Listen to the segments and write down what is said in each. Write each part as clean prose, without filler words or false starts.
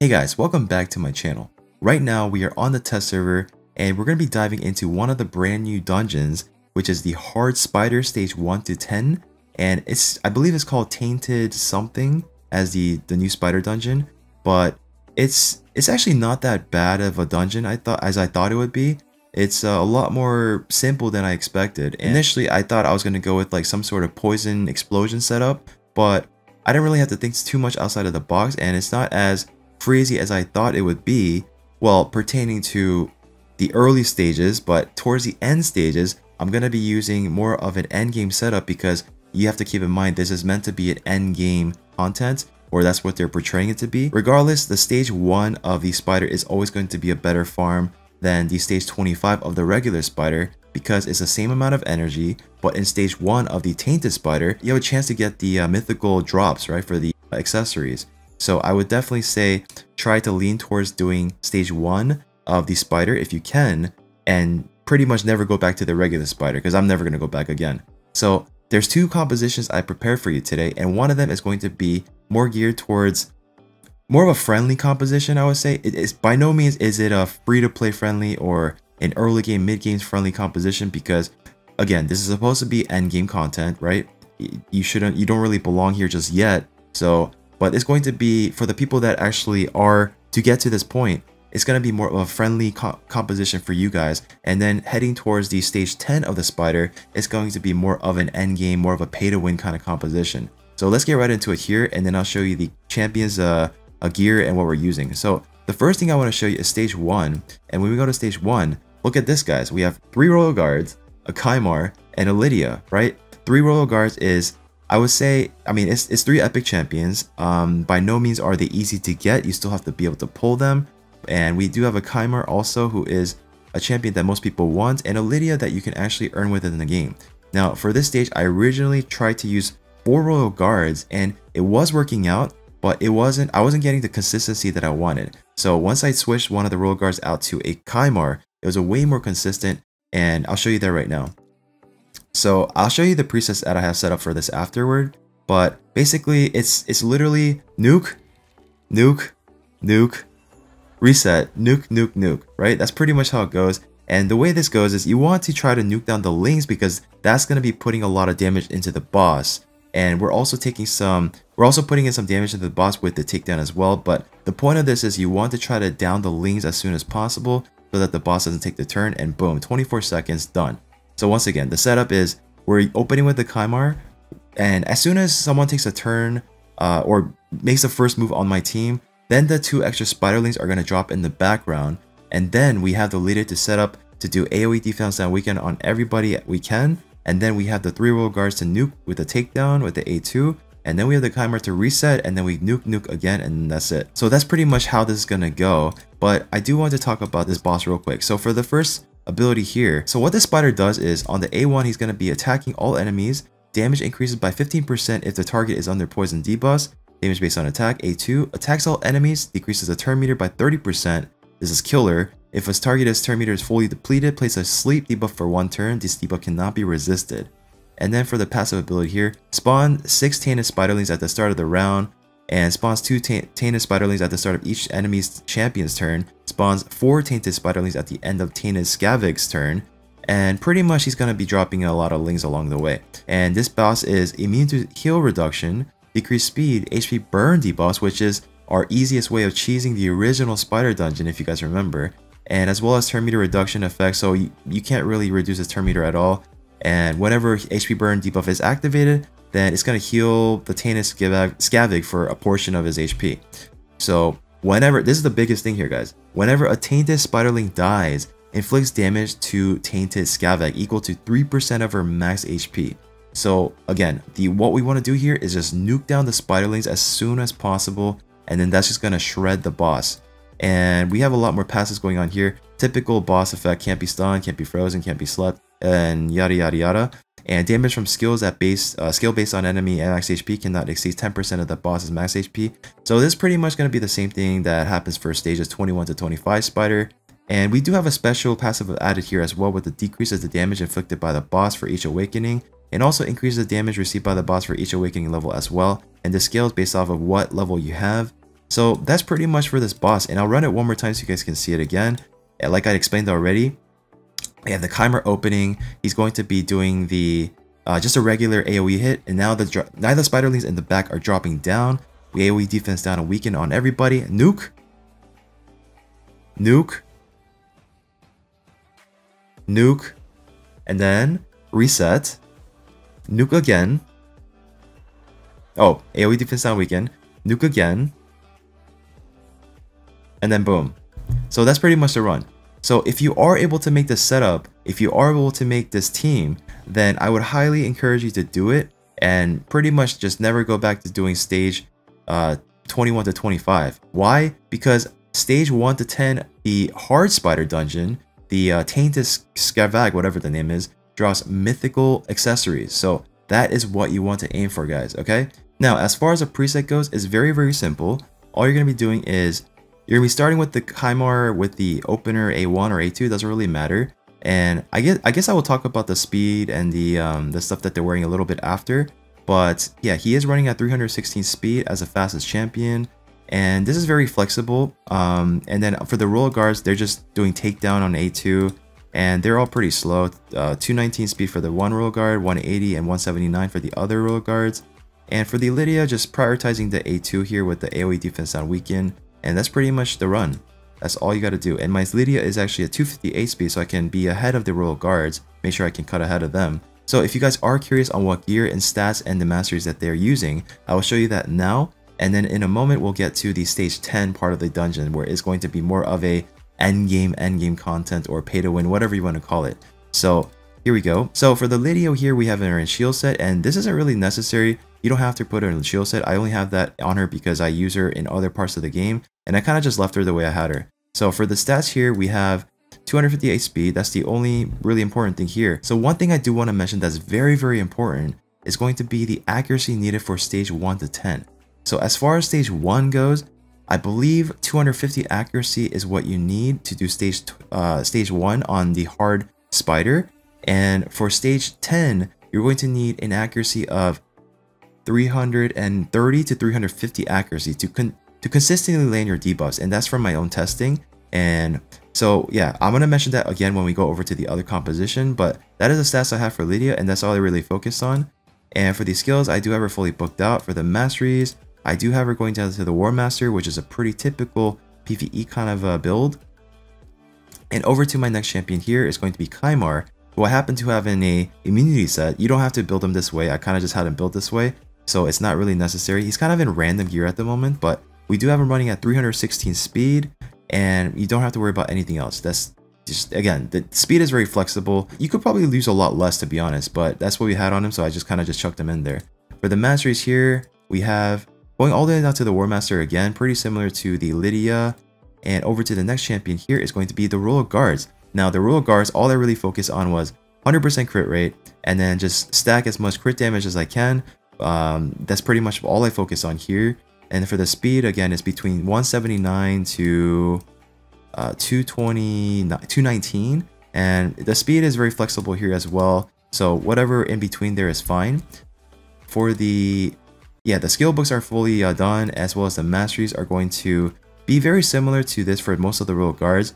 Hey guys, welcome back to my channel. Right now we are on the test server and we're going to be diving into one of the brand new dungeons, which is the Hard Spider stage 1 to 10, and I believe it's called Tainted something as the new spider dungeon, but it's actually not that bad of a dungeon as I thought it would be. It's a lot more simple than I expected. Initially I thought I was going to go with like some sort of poison explosion setup, but I didn't really have to think too much outside of the box, and it's not as crazy as I thought it would be, well, pertaining to the early stages, but towards the end stages, I'm going to be using more of an end game setup because you have to keep in mind this is meant to be an end game content, or that's what they're portraying it to be. Regardless, the stage 1 of the spider is always going to be a better farm than the stage 25 of the regular spider because it's the same amount of energy, but in stage 1 of the Tainted spider, you have a chance to get the mythical drops, right, for the accessories. So I would definitely say try to lean towards doing stage 1 of the spider if you can, and pretty much never go back to the regular spider because I'm never going to go back again. So there's 2 compositions I prepared for you today, and one of them is going to be more geared towards more of a friendly composition, I would say. It is by no means is it a free-to-play friendly or an early game, mid-game friendly composition because, again, this is supposed to be end game content, right? You don't really belong here just yet. So but it's going to be for the people that actually are to get to this point. It's going to be more of a friendly composition for you guys, and then heading towards the stage 10 of the spider, it's going to be more of an end game, more of a pay to win kind of composition. So let's get right into it here, and then I'll show you the champions gear and what we're using. So the first thing I want to show you is stage 1, and when we go to stage 1, look at this, guys. We have 3 royal guards, a Kymar, and a Lydia, right? 3 royal guards is, I would say, I mean, it's 3 epic champions. By no means are they easy to get. You still have to be able to pull them. And we do have a Kymar also, who is a champion that most people want, and a Lydia that you can actually earn within the game. Now, for this stage, I originally tried to use 4 royal guards, and it was working out, but I wasn't getting the consistency that I wanted. So once I switched one of the royal guards out to a Kymar, it was a way more consistent, and I'll show you that right now. So I'll show you the presets that I have set up for this afterward, but basically it's literally nuke, nuke, nuke, reset, nuke, nuke, nuke, right? That's pretty much how it goes. And the way this goes is you want to try to nuke down the lings because that's going to be putting a lot of damage into the boss. And we're also putting in some damage into the boss with the takedown as well. But the point of this is you want to try to down the lings as soon as possible so that the boss doesn't take the turn, and boom, 24 seconds, done. So once again, the setup is we're opening with the Kymar, and as soon as someone takes a turn or makes the first move on my team, then the 2 extra spiderlings are going to drop in the background, and then we have the leader to set up to do AoE defense down weekend on everybody we can, and then we have the 3 royal guards to nuke with the takedown with the A2, and then we have the Kymar to reset, and then we nuke again, and that's it. So that's pretty much how this is going to go, but I do want to talk about this boss real quick. So for the first ability here, so what this spider does is on the A1 he's going to be attacking all enemies. Damage increases by 15% if the target is under poison debuffs. Damage based on attack. A2 attacks all enemies, decreases the turn meter by 30%. This is killer. If his target's turn meter is fully depleted, place a sleep debuff for 1 turn. This debuff cannot be resisted. And then for the passive ability here, spawn 6 tainted spiderlings at the start of the round, and spawns 2 tainted spiderlings at the start of each enemy's champion's turn. Spawns 4 tainted spiderlings at the end of Tainted Skavag's turn, and pretty much he's going to be dropping a lot of lings along the way. And this boss is immune to heal reduction, decreased speed, HP burn debuffs, which is our easiest way of cheesing the original spider dungeon if you guys remember, and as well as turn meter reduction effect, so you can't really reduce his turn meter at all. And whenever HP burn debuff is activated, then it's going to heal the Tainted Skavag for a portion of his HP. So whenever, this is the biggest thing here, guys, whenever a Tainted Spiderling dies, inflicts damage to Tainted Skavag equal to 3% of her max HP. So again, what we want to do here is just nuke down the spiderlings as soon as possible, and then that's just going to shred the boss. And we have a lot more passes going on here. Typical boss effect: can't be stunned, can't be frozen, can't be slept, and yada yada yada. And damage from skills at skill based on enemy and max HP cannot exceed 10% of the boss's max HP. So this is pretty much going to be the same thing that happens for stages 21 to 25 spider. And we do have a special passive added here as well, with the decreases the damage inflicted by the boss for each awakening, and also increases the damage received by the boss for each awakening level as well. And the scale is based off of what level you have. So that's pretty much for this boss, and I'll run it one more time so you guys can see it again. And like I explained already, we have the Chimera opening. He's going to be doing the just a regular AoE hit, and now the spiderlings in the back are dropping down. We AoE defense down and weaken on everybody. Nuke, nuke, nuke, and then reset. Nuke again. Oh, AoE defense down, weaken. Nuke again. And then boom. So that's pretty much the run. So if you are able to make this setup, if you are able to make this team, then I would highly encourage you to do it and pretty much just never go back to doing stage 21 to 25. Why? Because stage 1 to 10, the hard spider dungeon, the Tainted Skavag, whatever the name is, drops mythical accessories. So that is what you want to aim for, guys, okay? Now, as far as a preset goes, it's very, very simple. All you're going to be doing is you're going to be starting with the Chimera with the opener A1 or A2, doesn't really matter. And I guess I will talk about the speed and the stuff that they're wearing a little bit after. But yeah, he is running at 316 speed as the fastest champion. And this is very flexible. And then for the royal guards, they're just doing takedown on A2. And they're all pretty slow. 219 speed for the one royal guard, 180 and 179 for the other royal guards. And for the Lydia, just prioritizing the A2 here with the AoE defense on weaken. And that's pretty much the run. That's all you got to do. And my Lydia is actually a 258 speed, so I can be ahead of the royal guards. Make sure I can cut ahead of them. So if you guys are curious on what gear and stats and the masteries that they're using, I will show you that now. And then in a moment, we'll get to the stage 10 part of the dungeon, where it's going to be more of a endgame content, or pay to win, whatever you want to call it. So here we go. So for the Lydia here, we have her in shield set, and this isn't really necessary. You don't have to put her in the shield set. I only have that on her because I use her in other parts of the game, and I kind of just left her the way I had her. So for the stats here, we have 258 speed. That's the only really important thing here. So one thing I do want to mention that's very, very important is going to be the accuracy needed for stage 1 to 10. So as far as stage 1 goes, I believe 250 accuracy is what you need to do stage 1 on the hard spider. And for stage 10, you're going to need an accuracy of 330 to 350 accuracy to consistently land your debuffs, and that's from my own testing. And so yeah, I'm gonna mention that again when we go over to the other composition, but that is the stats I have for Lydia, and that's all I really focus on. And for the skills, I do have her fully booked out. For the masteries, I do have her going down to the War Master, which is a pretty typical PvE kind of build. And over to my next champion here is going to be Chimera, who I happen to have in a immunity set. You don't have to build him this way. I kind of just had him built this way, so it's not really necessary. He's kind of in random gear at the moment, but we do have him running at 316 speed, and you don't have to worry about anything else. That's just, again, the speed is very flexible. You could probably lose a lot less, to be honest, but that's what we had on him, so I just kind of chucked him in there. For the masteries here, we have going all the way down to the War Master again, pretty similar to the Lydia. And over to the next champion here is going to be the Royal Guards. Now the Royal Guards, all I really focused on was 100% crit rate, and then just stack as much crit damage as I can. That's pretty much all I focus on here. And for the speed, again, it's between 179 to 219, and the speed is very flexible here as well. So whatever in between there is fine. For the skill books are fully done, as well as the masteries are going to be very similar to this for most of the Royal Guards.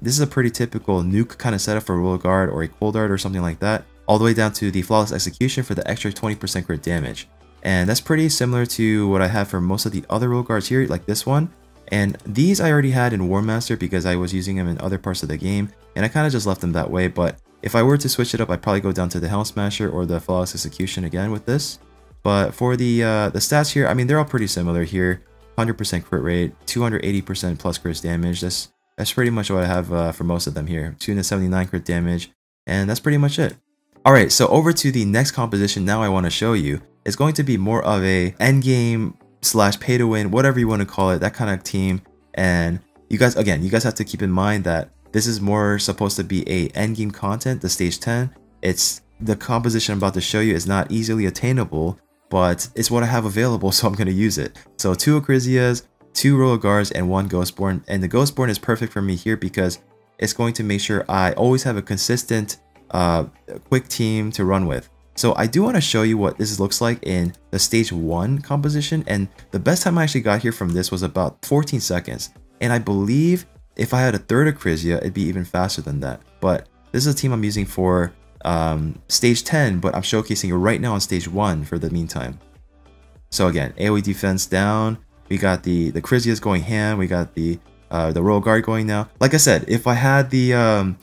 This is a pretty typical nuke kind of setup for a Royal Guard or a Cold Guard or something like that, all the way down to the Flawless Execution for the extra 20% crit damage. And that's pretty similar to what I have for most of the other Royal Guards here, like this one. And these I already had in War Master because I was using them in other parts of the game, and I kind of just left them that way. But if I were to switch it up, I'd probably go down to the Helm Smasher or the Flawless Execution again with this. But for the stats here, I mean, they're all pretty similar here. 100% crit rate, 280% plus crit damage. That's pretty much what I have for most of them here. 279 crit damage, and that's pretty much it. Alright, so over to the next composition now I want to show you. It's going to be more of a endgame / pay to win, whatever you want to call it, that kind of team. And you guys have to keep in mind that this is more supposed to be a endgame content, the stage 10. It's the composition I'm about to show you is not easily attainable, but it's what I have available, so I'm going to use it. So 2 Acrisias, 2 Royal Guards, and 1 Ghostborn. And the Ghostborn is perfect for me here because it's going to make sure I always have a consistent quick team to run with. So I do want to show you what this looks like in the stage 1 composition, and the best time I actually got here from this was about 14 seconds. And I believe if I had a third Acrizia, it'd be even faster than that. But this is a team I'm using for stage 10, but I'm showcasing it right now on stage 1 for the meantime. So again, AoE defense down, we got the Crizias going ham, we got the Royal Guard going now. Like I said, if I had the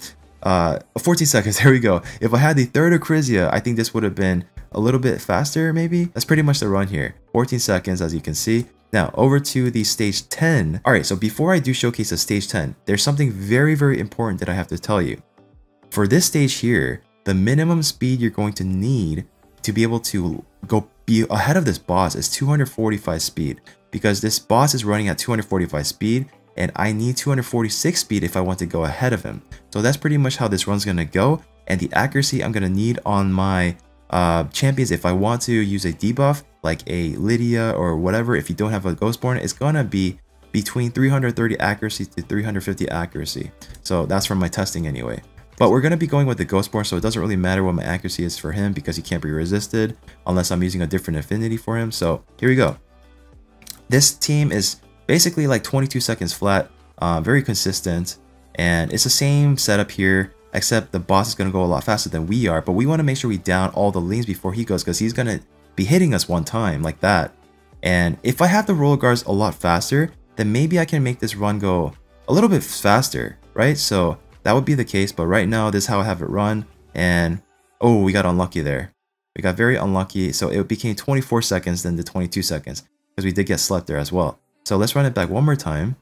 14 seconds, there we go. If I had the third Acrizia, I think this would have been a little bit faster maybe. That's pretty much the run here. 14 seconds as you can see. Now over to the stage 10. Alright, so before I do showcase the stage 10, there's something very, very important that I have to tell you. For this stage here, the minimum speed you're going to need to be able to be ahead of this boss is 245 speed. Because this boss is running at 245 speed, and I need 246 speed if I want to go ahead of him. So that's pretty much how this run's gonna go, and the accuracy I'm gonna need on my champions if I want to use a debuff like a Lydia or whatever. If you don't have a Ghostborn, it's gonna be between 330 accuracy to 350 accuracy. So that's from my testing anyway. But we're gonna be going with the Ghostborn, so it doesn't really matter what my accuracy is for him because he can't be resisted unless I'm using a different affinity for him. So here we go. This team is basically like 22 seconds flat, very consistent, and it's the same setup here, except the boss is going to go a lot faster than we are, but we want to make sure we down all the lanes before he goes, because he's going to be hitting us one time like that. And if I have the roller guards a lot faster, then maybe I can make this run go a little bit faster, right? So that would be the case, but right now this is how I have it run, and oh, we got unlucky there. We got very unlucky, so it became 24 seconds than the 22 seconds, because we did get slept there as well. So let's run it back one more time.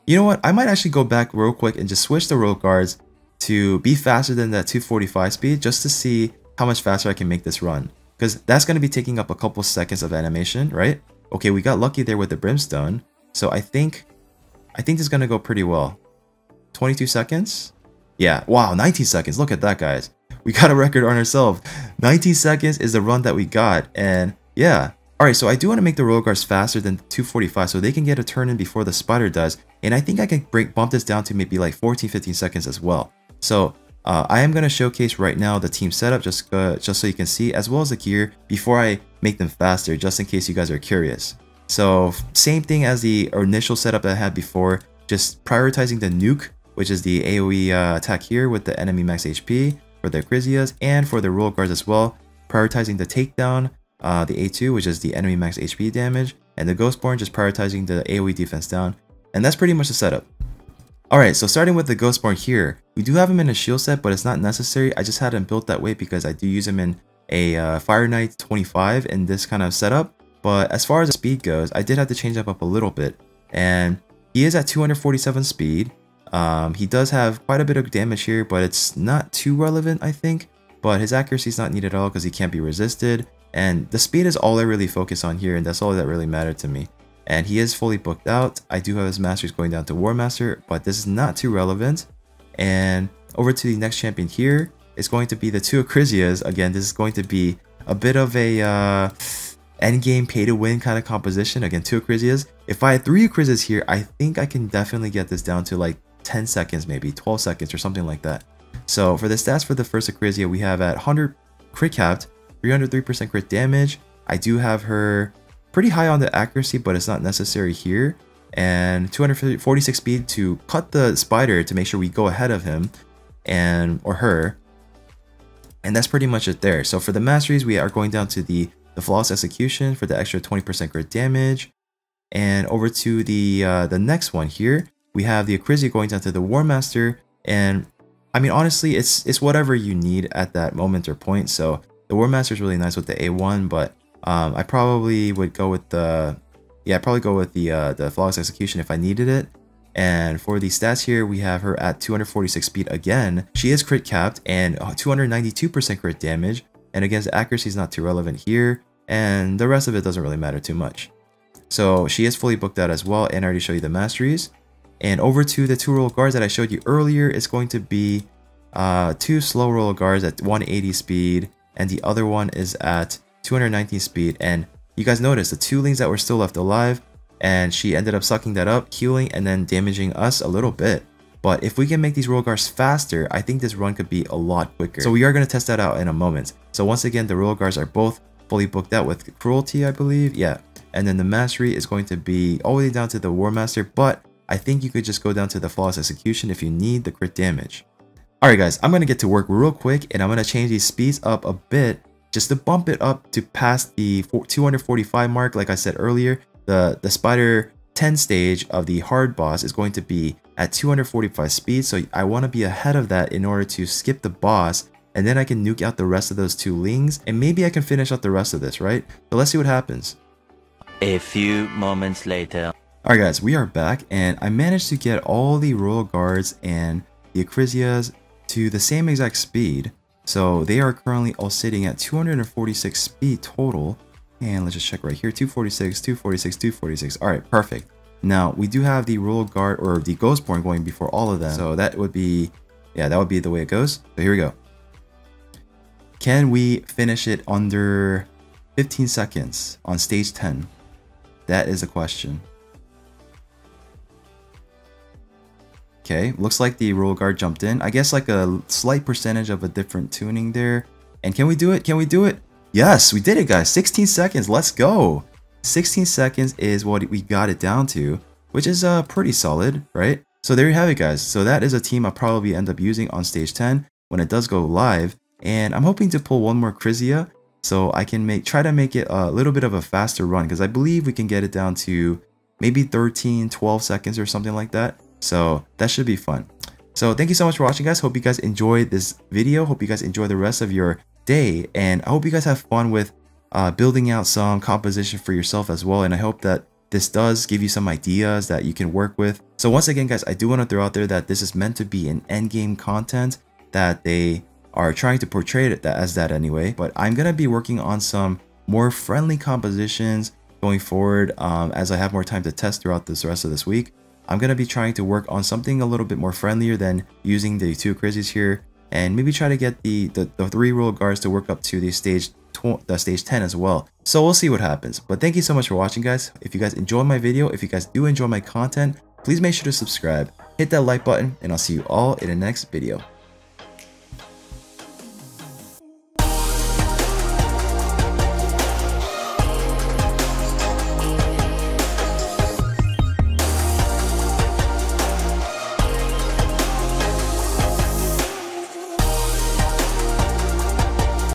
You know what? I might actually go back real quick and just switch the roll guards to be faster than that 245 speed just to see how much faster I can make this run. Because that's going to be taking up a couple seconds of animation, right? Okay, we got lucky there with the brimstone. So I think this is going to go pretty well. 22 seconds? Yeah, wow, 19 seconds. Look at that, guys. We got a record on ourselves. 19 seconds is the run that we got. And yeah. Alright, so I do want to make the roll guards faster than 245 so they can get a turn in before the spider does, and I think I can bump this down to maybe like 14-15 seconds as well. So I am going to showcase right now the team setup just so you can see, as well as the gear before I make them faster, just in case you guys are curious. So same thing as the initial setup that I had before, just prioritizing the nuke, which is the AoE attack here with the enemy max HP for the Crizias, and for the roll guards as well, prioritizing the takedown, the A2, which is the enemy max HP damage, and the Ghostborn just prioritizing the AoE defense down. And that's pretty much the setup. Alright, so starting with the Ghostborn here, we do have him in a shield set, but it's not necessary. I just had him built that way because I do use him in a Fire Knight 25 in this kind of setup. But as far as the speed goes, I did have to change that up a little bit. And he is at 247 speed. He does have quite a bit of damage here, but it's not too relevant, I think. But his accuracy is not needed at all because he can't be resisted. And the speed is all I really focus on here, and that's all that really mattered to me. And he is fully booked out. I do have his masters going down to War Master, but this is not too relevant. And over to the next champion here is going to be the two Crizias. Again, this is going to be a bit of a endgame pay-to-win kind of composition. Again, two Crizias. If I had three Crizias here, I think I can definitely get this down to like 10 seconds, maybe 12 seconds or something like that. So for the stats for the first Acrizia, we have at 100 crit capped, 303% crit damage. I do have her pretty high on the accuracy, but it's not necessary here. And 246 speed to cut the spider to make sure we go ahead of him or her. And that's pretty much it there. So for the masteries, we are going down to the flawless execution for the extra 20% crit damage. And over to the next one here, we have the Acrizia going down to the War Master. And I mean, honestly, it's whatever you need at that moment or point. So the War Master is really nice with the A1, but I probably would go with the flawless execution if I needed it. And for the stats here, we have her at 246 speed again. She is crit capped and 292% crit damage. And again, the accuracy is not too relevant here, and the rest of it doesn't really matter too much. So she is fully booked out as well, and I already showed you the masteries. And over to the two roll guards that I showed you earlier, it's going to be two slow roll guards at 180 speed, and the other one is at 219 speed. And you guys notice the two lings that were still left alive, and she ended up sucking that up, healing, and then damaging us a little bit. But if we can make these royal guards faster, I think this run could be a lot quicker. So we are going to test that out in a moment. So once again, the royal guards are both fully booked out with cruelty, I believe. Yeah. And then the mastery is going to be all the way down to the war master, but I think you could just go down to the flawless execution if you need the crit damage. Alright guys, I'm going to get to work real quick, and I'm going to change these speeds up a bit just to bump it up to past the 245 mark. Like I said earlier, the spider 10 stage of the hard boss is going to be at 245 speed, so I want to be ahead of that in order to skip the boss, and then I can nuke out the rest of those 2 lings, and maybe I can finish out the rest of this, right? So let's see what happens. A few moments later. Alright guys, we are back, and I managed to get all the royal guards and the Acrisias to the same exact speed. So they are currently all sitting at 246 speed total. And let's just check right here, 246, 246, 246. Alright, perfect. Now, we do have the royal guard, or the Ghostborn, going before all of them. So that would be, yeah, that would be the way it goes. So here we go. Can we finish it under 15 seconds on stage 10? That is a question. Okay, looks like the royal guard jumped in. I guess like a slight percentage of a different tuning there. And can we do it? Can we do it? Yes, we did it, guys. 16 seconds. Let's go. 16 seconds is what we got it down to, which is pretty solid, right? So there you have it, guys. So that is a team I'll probably end up using on stage 10 when it does go live. And I'm hoping to pull one more Crisia so I can try to make it a little bit of a faster run, because I believe we can get it down to maybe 13, 12 seconds or something like that. So that should be fun. So thank you so much for watching, guys. Hope you guys enjoyed this video. Hope you guys enjoy the rest of your day, and I hope you guys have fun with building out some composition for yourself as well. And I hope that this does give you some ideas that you can work with. So once again, guys, I do want to throw out there that this is meant to be an endgame content, that they are trying to portray it as that anyway. But I'm gonna be working on some more friendly compositions going forward as I have more time to test throughout this rest of this week. I'm going to be trying to work on something a little bit more friendlier than using the 2 Crisias here, and maybe try to get the 3 royal guards to work up to the stage 10 as well. So we'll see what happens. But thank you so much for watching, guys. If you guys enjoyed my video, if you guys do enjoy my content, please make sure to subscribe, hit that like button, and I'll see you all in the next video.